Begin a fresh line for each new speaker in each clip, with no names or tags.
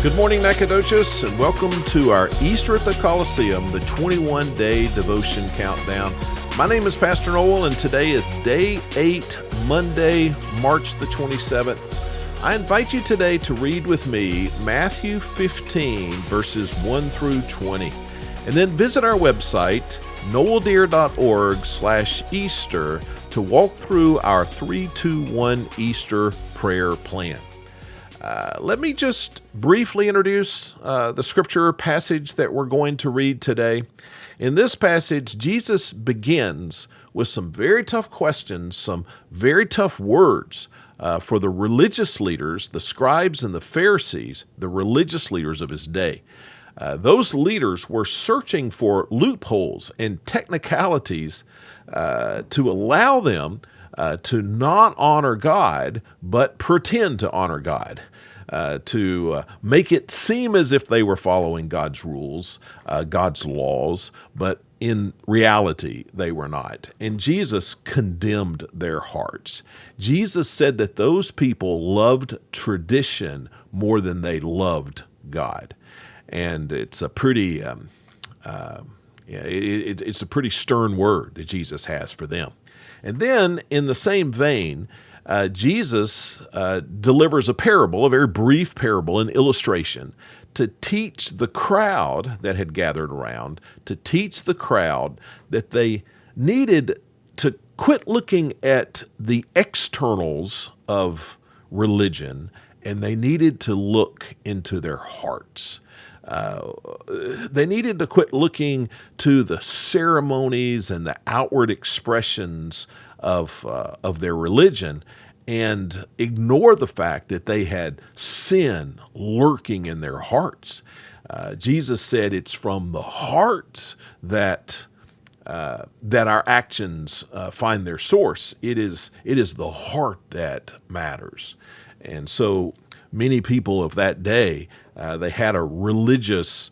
Good morning, Nacogdoches, and welcome to our Easter at the Coliseum, the 21-day devotion countdown. My name is Pastor Noel, and today is day 8, Monday, March the 27th. I invite you today to read with me Matthew 15, verses 1 through 20, and then visit our website, noeldeer.org/Easter, to walk through our 3-2-1 Easter prayer plan. Let me just briefly introduce the scripture passage that we're going to read today. In this passage, Jesus begins with some very tough questions, some very tough words for the religious leaders, the scribes and the Pharisees, the religious leaders of his day. Those leaders were searching for loopholes and technicalities to allow them to not honor God, but pretend to honor God, to make it seem as if they were following God's rules, God's laws, but in reality, they were not. And Jesus condemned their hearts. Jesus said that those people loved tradition more than they loved God. And it's a pretty, it's a pretty stern word that Jesus has for them. And then, in the same vein, Jesus delivers a parable, a very brief parable, an illustration, to teach the crowd that had gathered around, to teach the crowd that they needed to quit looking at the externals of religion, and they needed to look into their hearts. They needed to quit looking to the ceremonies and the outward expressions of their religion and ignore the fact that they had sin lurking in their hearts. Jesus said it's from the heart that our actions find their source. It is the heart that matters. And so many people of that day, they had a religious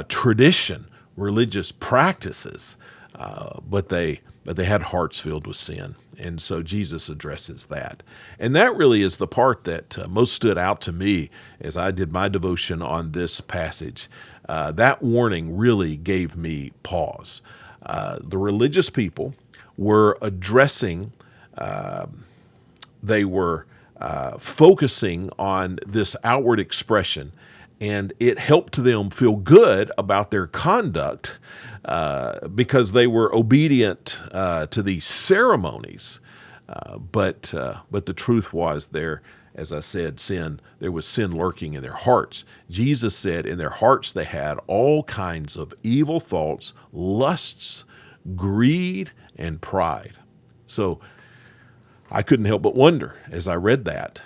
tradition, religious practices, but they had hearts filled with sin. And so Jesus addresses that. And that really is the part that most stood out to me as I did my devotion on this passage. That warning really gave me pause. The religious people were addressing, they were focusing on this outward expression, and it helped them feel good about their conduct because they were obedient to these ceremonies. But the truth was there, as I said, there was sin lurking in their hearts. Jesus said in their hearts they had all kinds of evil thoughts, lusts, greed, and pride. So I couldn't help but wonder as I read that,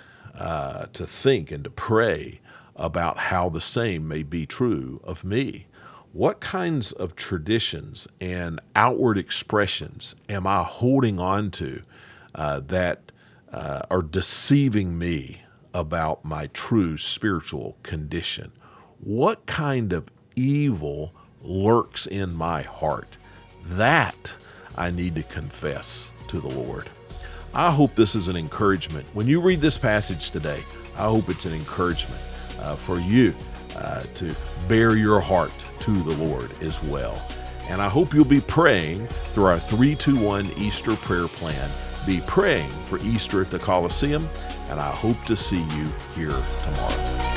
to think and to pray about how the same may be true of me. What kinds of traditions and outward expressions am I holding on to that are deceiving me about my true spiritual condition? What kind of evil lurks in my heart? That I need to confess to the Lord. I hope this is an encouragement. When you read this passage today, I hope it's an encouragement for you to bare your heart to the Lord as well. And I hope you'll be praying through our 3-2-1 Easter prayer plan. Be praying for Easter at the Coliseum, and I hope to see you here tomorrow.